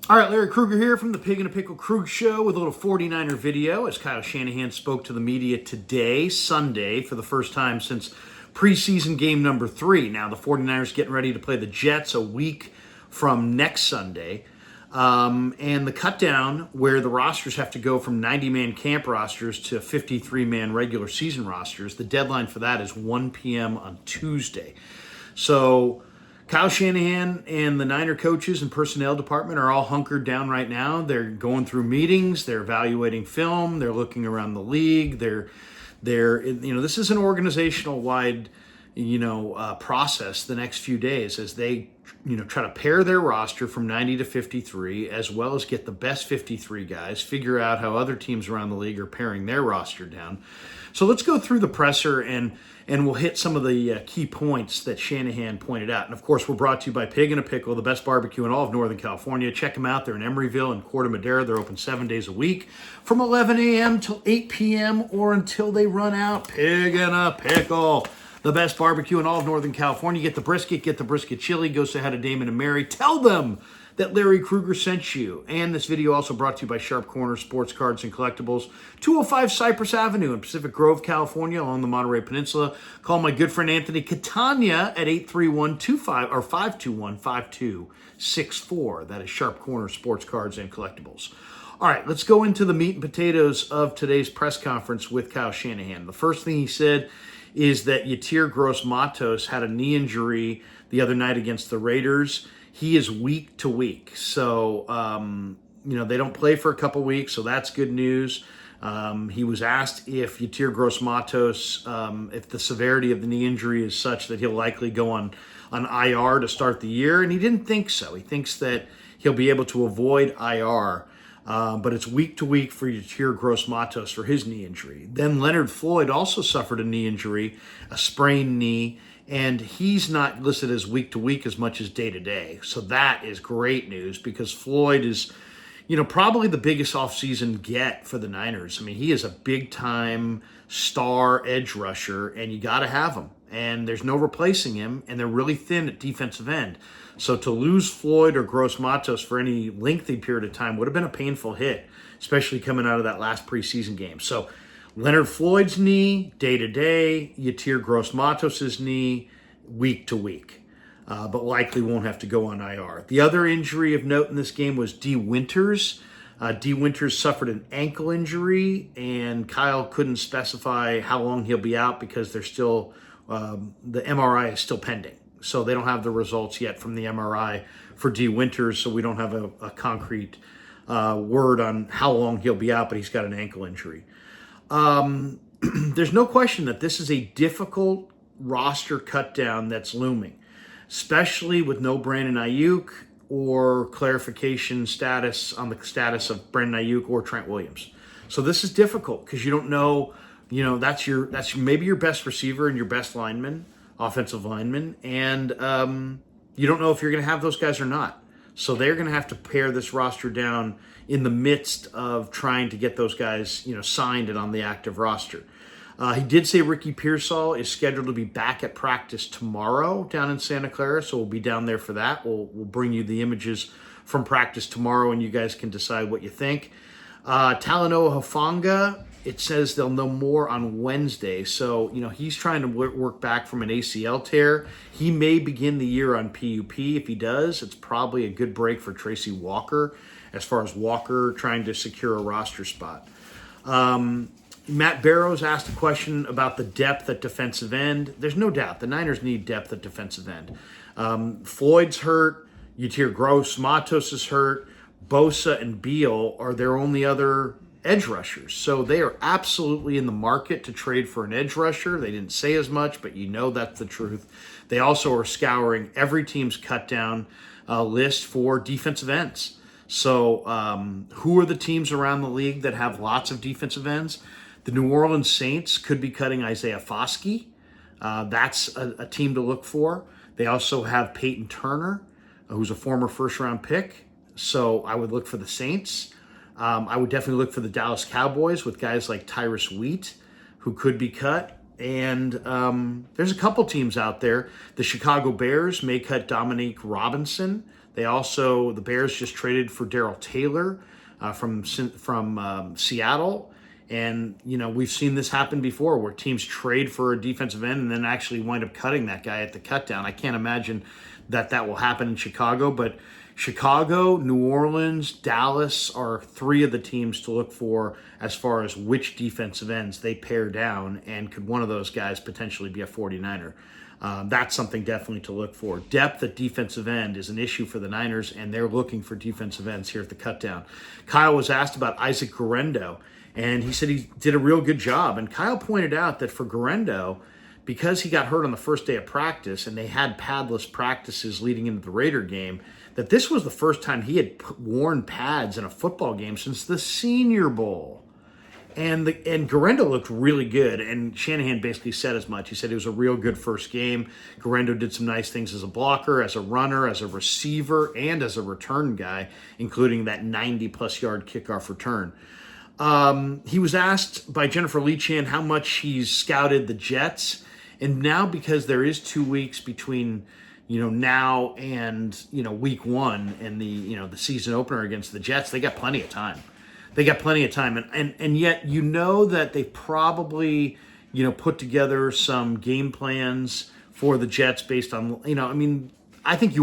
All right, Larry Krueger here from the Pig and a Pickle Krug Show with a little 49er video as Kyle Shanahan spoke to the media today, Sunday, for the first time since preseason game number 3. Now, the 49ers getting ready to play the Jets a week from next Sunday. And the Cutdown, where the rosters have to go from 90-man camp rosters to 53-man regular season rosters, the deadline for that is 1 p.m. on Tuesday. So Kyle Shanahan and the Niner coaches and personnel department are all hunkered down right now. They're going through meetings. They're evaluating film. They're looking around the league. This is an organizational wide, process the next few days as they, try to pair their roster from 90 to 53, as well as get the best 53 guys, figure out how other teams around the league are paring their roster down. So let's go through the presser and we'll hit some of the key points that Shanahan pointed out. And of course, we're brought to you by Pig and a Pickle, the best barbecue in all of Northern California. Check them out. They're in Emeryville and Corte Madera. They're open 7 days a week from 11 a.m. till 8 p.m. or until they run out. Pig and a Pickle, the best barbecue in all of Northern California. Get the brisket chili. Go say hi to Damon and Mary. Tell them that Larry Krueger sent you. And this video also brought to you by Sharp Corner Sports Cards and Collectibles, 205 Cypress Avenue in Pacific Grove, California, along the Monterey Peninsula. Call my good friend Anthony Catania at 831-522-5264. That is Sharp Corner Sports Cards and Collectibles. All right, let's go into the meat and potatoes of today's press conference with Kyle Shanahan. The first thing he said is that Yetur Gross-Matos had a knee injury the other night against the Raiders. He is week to week. So, they don't play for a couple weeks, so that's good news. He was asked if Yetur Gross-Matos, if the severity of the knee injury is such that he'll likely go on IR to start the year, and he didn't think so. He thinks that he'll be able to avoid IR, but it's week to week for Yetur Gross-Matos for his knee injury. Then Leonard Floyd also suffered a knee injury, a sprained knee, and he's not listed as week to week as much as day to day. So that is great news because Floyd is, probably the biggest offseason get for the Niners. I mean, he is a big time star edge rusher, and you got to have him. And there's no replacing him, and they're really thin at defensive end. So to lose Floyd or Gross-Matos for any lengthy period of time would have been a painful hit, especially coming out of that last preseason game. So Leonard Floyd's knee, day-to-day. Yetur Gross-Matos' knee, week-to-week. But likely won't have to go on IR. The other injury of note in this game was D. Winters. D. Winters suffered an ankle injury, and Kyle couldn't specify how long he'll be out because they're still, the MRI is still pending. So they don't have the results yet from the MRI for D. Winters, so we don't have a concrete word on how long he'll be out, but he's got an ankle injury. There's no question that this is a difficult roster cut down that's looming, especially with no Brandon Ayuk or clarification status on the status of Brandon Ayuk or Trent Williams. So this is difficult because you don't know, that's maybe your best receiver and your best lineman, offensive lineman, and you don't know if you're going to have those guys or not. So they're going to have to pare this roster down in the midst of trying to get those guys, signed and on the active roster. He did say Ricky Pearsall is scheduled to be back at practice tomorrow down in Santa Clara, so we'll be down there for that. We'll bring you the images from practice tomorrow, and you guys can decide what you think. Talanoa Hufanga, it says they'll know more on Wednesday. So, he's trying to work back from an ACL tear. He may begin the year on PUP. If he does, it's probably a good break for Tracy Walker as far as Walker trying to secure a roster spot. Matt Barrows asked a question about the depth at defensive end. There's no doubt the Niners need depth at defensive end. Floyd's hurt. Yetur Gross-Matos is hurt. Bosa and Beal are their only other edge rushers. So they are absolutely in the market to trade for an edge rusher. They didn't say as much, but that's the truth. They also are scouring every team's cut down list for defensive ends. So who are the teams around the league that have lots of defensive ends? The New Orleans Saints could be cutting Isaiah Foskey. That's a team to look for. They also have Peyton Turner, who's a former first-round pick. So I would look for the Saints. I would definitely look for the Dallas Cowboys with guys like Tyrus Wheat, who could be cut. And there's a couple teams out there. The Chicago Bears may cut Dominique Robinson. The Bears just traded for Darrell Taylor from Seattle. And, we've seen this happen before where teams trade for a defensive end and then actually wind up cutting that guy at the cutdown. I can't imagine that will happen in Chicago, but Chicago, New Orleans, Dallas are three of the teams to look for as far as which defensive ends they pare down, and could one of those guys potentially be a 49er? That's something definitely to look for. Depth at defensive end is an issue for the Niners, and they're looking for defensive ends here at the cutdown. Kyle was asked about Isaac Guerendo, and he said he did a real good job. And Kyle pointed out that for Guerendo, because he got hurt on the first day of practice and they had padless practices leading into the Raider game, that this was the first time he had worn pads in a football game since the Senior Bowl. And Guerendo looked really good, and Shanahan basically said as much. He said it was a real good first game. Guerendo did some nice things as a blocker, as a runner, as a receiver, and as a return guy, including that 90-plus yard kickoff return. He was asked by Jennifer Lee-Chan how much he's scouted the Jets, and now because there is 2 weeks between now and week one and the season opener against the Jets, they got plenty of time. And yet that they probably put together some game plans for the Jets based on I think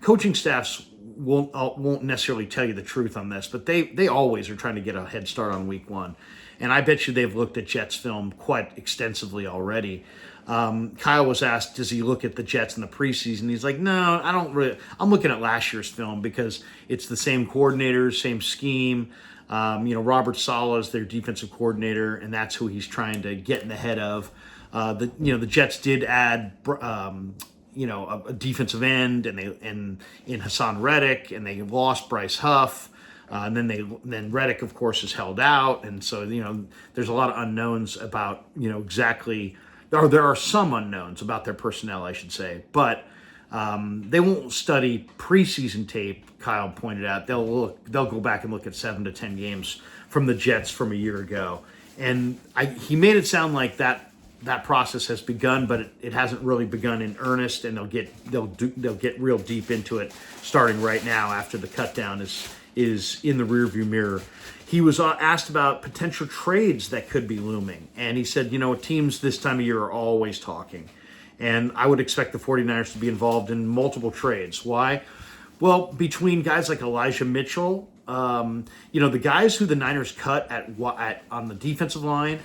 coaching staffs won't necessarily tell you the truth on this, but they always are trying to get a head start on week one. And I bet you they've looked at Jets film quite extensively already. Kyle was asked, does he look at the Jets in the preseason? He's like, no, I don't really. I'm looking at last year's film because it's the same coordinators, same scheme. Robert Saleh is their defensive coordinator, and that's who he's trying to get in the head of. The Jets did add a defensive end, and in Hassan Reddick, and they lost Bryce Huff, and then Reddick, of course, is held out, and so there's a lot of unknowns about exactly, or there are some unknowns about their personnel, I should say, but they won't study preseason tape. Kyle pointed out they'll go back and look at 7 to 10 games from the Jets from a year ago, and he made it sound like that process has begun, but it hasn't really begun in earnest, and they'll get real deep into it starting right now after the cutdown is in the rearview mirror. He was asked about potential trades that could be looming, and he said, teams this time of year are always talking, and I would expect the 49ers to be involved in multiple trades. Why? Well, between guys like Elijah Mitchell, the guys who the Niners cut on the defensive line,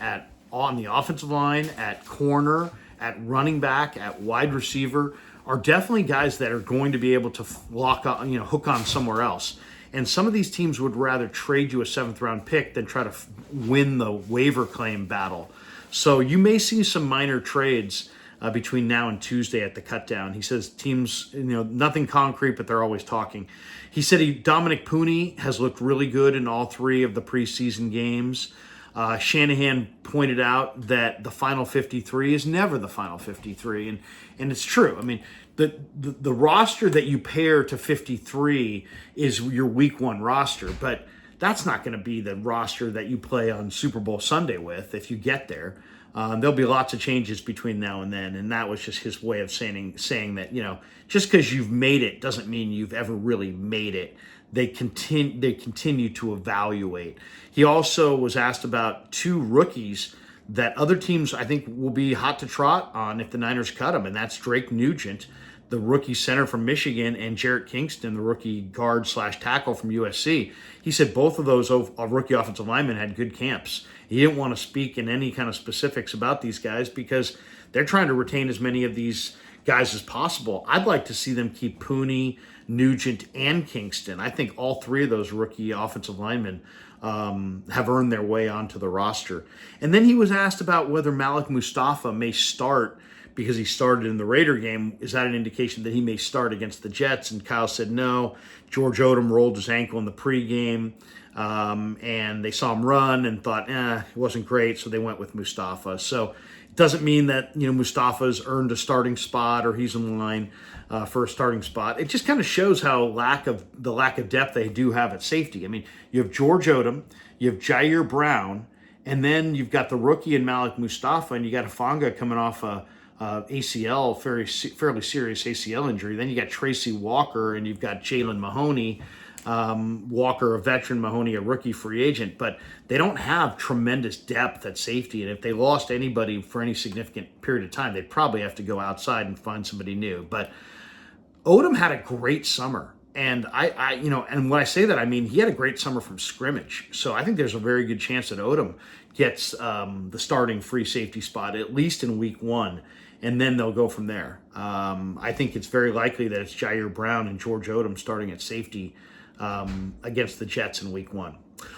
on the offensive line, at corner, at running back, at wide receiver, are definitely guys that are going to be able to hook on somewhere else. And some of these teams would rather trade you a 7th-round pick than try to win the waiver claim battle. So you may see some minor trades between now and Tuesday at the cutdown. He says teams, nothing concrete, but they're always talking. He said Dominic Pooney has looked really good in all 3 of the preseason games. Shanahan pointed out that the final 53 is never the final 53, and it's true. I mean, the roster that you pair to 53 is your week one roster, but that's not going to be the roster that you play on Super Bowl Sunday with if you get there. There'll be lots of changes between now and then, and that was just his way of saying that just because you've made it doesn't mean you've ever really made it. They continue to evaluate. He also was asked about 2 rookies that other teams I think will be hot to trot on if the Niners cut them, and that's Drake Nugent, the rookie center from Michigan, and Jarrett Kingston, the rookie guard/tackle from USC. He said both of those rookie offensive linemen had good camps. He didn't want to speak in any kind of specifics about these guys because they're trying to retain as many of these guys as possible. I'd like to see them keep Pooney, Nugent, and Kingston. I think all 3 of those rookie offensive linemen have earned their way onto the roster. And then he was asked about whether Malik Mustafa may start because he started in the Raider game. Is that an indication that he may start against the Jets? And Kyle said no. George Odom rolled his ankle in the pregame, and they saw him run and thought, it wasn't great, so they went with Mustafa. So it doesn't mean that Mustafa's earned a starting spot or he's in line for a starting spot. It just kind of shows how the lack of depth they do have at safety. I mean, you have George Odom, you have Jair Brown, And then you've got the rookie in Malik Mustafa, and you got Hufanga coming off a ACL, fairly serious ACL injury. Then you got Tracy Walker, and you've got Jalen Mahoney. Walker, a veteran, Mahoney, a rookie free agent, but they don't have tremendous depth at safety. And if they lost anybody for any significant period of time, they'd probably have to go outside and find somebody new. But Odom had a great summer. And and when I say that, I mean, he had a great summer from scrimmage. So I think there's a very good chance that Odom gets the starting free safety spot, at least in week 1. And then they'll go from there. I think it's very likely that it's Jair Brown and George Odom starting at safety against the Jets in week 1.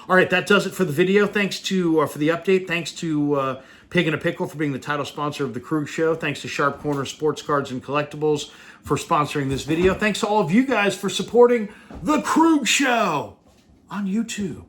All right, that does it for the video. Thanks to, for the update. Thanks to Pig and a Pickle for being the title sponsor of the Krug Show. Thanks to Sharp Corner Sports Cards and Collectibles for sponsoring this video. Thanks to all of you guys for supporting the Krug Show on YouTube.